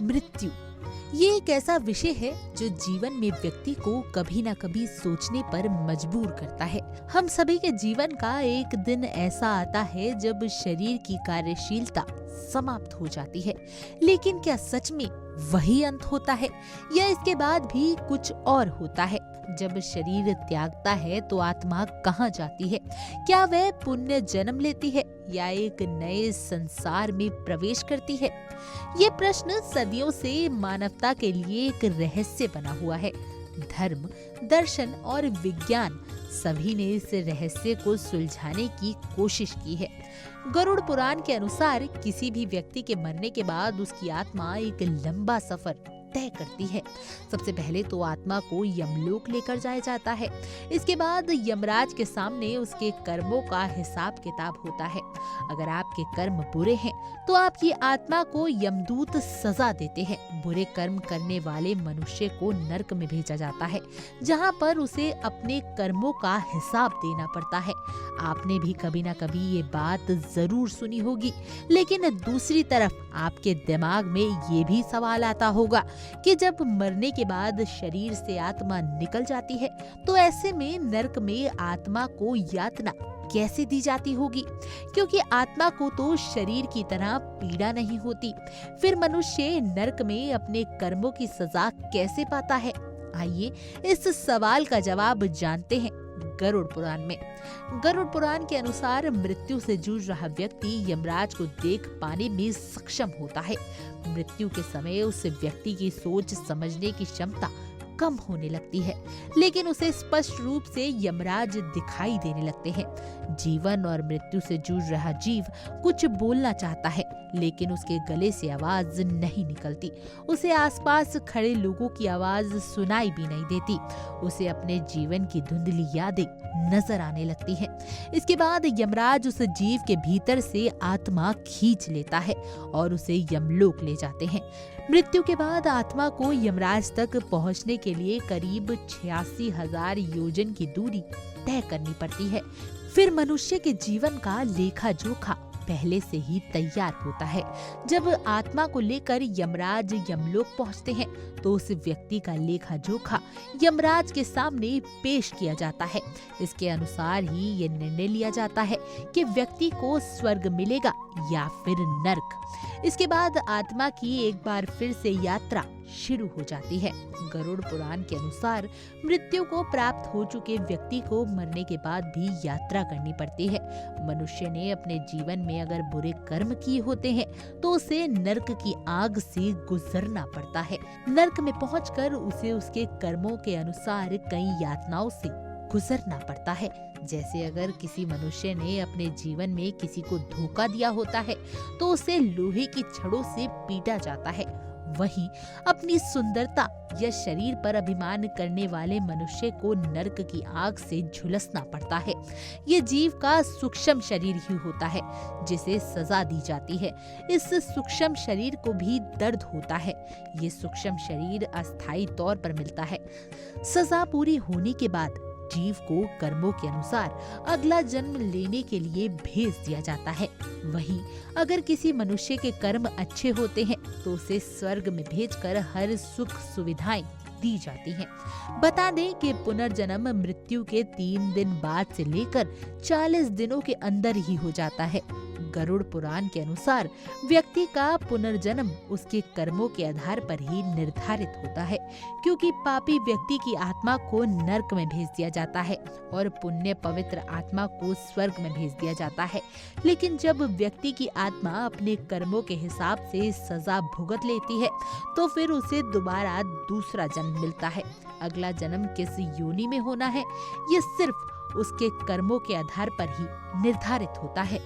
मृत्यु ये एक ऐसा विषय है जो जीवन में व्यक्ति को कभी ना कभी सोचने पर मजबूर करता है। हम सभी के जीवन का एक दिन ऐसा आता है जब शरीर की कार्यशीलता समाप्त हो जाती है, लेकिन क्या सच में वही अंत होता है या इसके बाद भी कुछ और होता है? जब शरीर त्यागता है तो आत्मा कहाँ जाती है? क्या वह पुण्य जन्म लेती है या एक नए संसार में प्रवेश करती है? ये प्रश्न सदियों से मानवता के लिए एक रहस्य बना हुआ है। धर्म, दर्शन और विज्ञान सभी ने इस रहस्य को सुलझाने की कोशिश की है। गरुड़ पुराण के अनुसार किसी भी व्यक्ति के मरने के बाद उसकी आत्मा एक लंबा सफर तय करती है। सबसे पहले तो आत्मा को यमलोक लेकर जाया जाता है। इसके बाद यमराज के सामने उसके कर्मों का हिसाब किताब होता है। अगर आपके कर्म बुरे हैं तो आपकी आत्मा को यमदूत सजा देते हैं। बुरे कर्म करने वाले मनुष्य को नरक में भेजा जाता है, जहाँ पर उसे अपने कर्मों का हिसाब देना पड़ता है। आपने भी कभी ना कभी ये बात जरूर सुनी होगी, लेकिन दूसरी तरफ आपके दिमाग में ये भी सवाल आता होगा कि जब मरने के बाद शरीर से आत्मा निकल जाती है तो ऐसे में नरक में आत्मा को यातना कैसे दी जाती होगी, क्योंकि आत्मा को तो शरीर की तरह पीड़ा नहीं होती। फिर मनुष्य नरक में अपने कर्मों की सजा कैसे पाता है? आइए इस सवाल का जवाब जानते हैं गरुड़ पुराण में। गरुड़ पुराण के अनुसार मृत्यु से जूझ रहा व्यक्ति यमराज को देख पाने में सक्षम होता है। मृत्यु के समय उस व्यक्ति की सोच समझने की क्षमता कम होने लगती है, लेकिन उसे स्पष्ट रूप से यमराज दिखाई देने लगते हैं। जीवन और मृत्यु से जूझ रहा जीव कुछ बोलना चाहता है, लेकिन उसके गले से आवाज नहीं निकलती। उसे आसपास खड़े लोगों की आवाज सुनाई भी नहीं देती। उसे अपने जीवन की धुंधली यादें नजर आने लगती हैं। इसके बाद यमराज उस जीव के भीतर से आत्मा खींच लेता है और उसे यमलोक ले जाते हैं। मृत्यु के बाद आत्मा को यमराज तक पहुंचने के लिए करीब 86,000 योजन की दूरी तय करनी पड़ती है। फिर मनुष्य के जीवन का लेखा जोखा पहले से ही तैयार होता है। जब आत्मा को लेकर यमराज यमलोक पहुंचते हैं तो उस व्यक्ति का लेखा जोखा यमराज के सामने पेश किया जाता है। इसके अनुसार ही ये निर्णय लिया जाता है कि व्यक्ति को स्वर्ग मिलेगा या फिर नरक। इसके बाद आत्मा की एक बार फिर से यात्रा शुरू हो जाती है। गरुड़ पुराण के अनुसार मृत्यु को प्राप्त हो चुके व्यक्ति को मरने के बाद भी यात्रा करनी पड़ती है। मनुष्य ने अपने जीवन में अगर बुरे कर्म किए होते हैं तो उसे नरक की आग से गुजरना पड़ता है। नरक में पहुंचकर उसे उसके कर्मों के अनुसार कई यातनाओं से गुजरना पड़ता है। जैसे अगर किसी मनुष्य ने अपने जीवन में किसी को धोखा दिया होता है तो उसे लोहे की छड़ों से पीटा जाता है। वहीं अपनी सुंदरता या शरीर पर अभिमान करने वाले मनुष्य को नरक की आग से झुलसना पड़ता है। ये जीव का सूक्ष्म शरीर ही होता है जिसे सजा दी जाती है। इस सूक्ष्म शरीर को भी दर्द होता है। ये सूक्ष्म शरीर अस्थायी तौर पर मिलता है। सजा पूरी होने के बाद जीव को कर्मों के अनुसार अगला जन्म लेने के लिए भेज दिया जाता है। वहीं अगर किसी मनुष्य के कर्म अच्छे होते हैं तो उसे स्वर्ग में भेजकर हर सुख सुविधाएं दी जाती हैं। बता दें कि पुनर्जन्म मृत्यु के 3 दिन बाद से लेकर 40 दिनों के अंदर ही हो जाता है। गरुड़ पुराण के अनुसार व्यक्ति का पुनर्जन्म उसके कर्मों के आधार पर ही निर्धारित होता है, क्योंकि पापी व्यक्ति की आत्मा को नरक में भेज दिया जाता है और पुण्य पवित्र आत्मा को स्वर्ग में भेज दिया जाता है। लेकिन जब व्यक्ति की आत्मा अपने कर्मों के हिसाब से सजा भुगत लेती है तो फिर उसे दोबारा दूसरा जन्म मिलता है। अगला जन्म किस योनि में होना है ये सिर्फ उसके कर्मों के आधार पर ही निर्धारित होता है।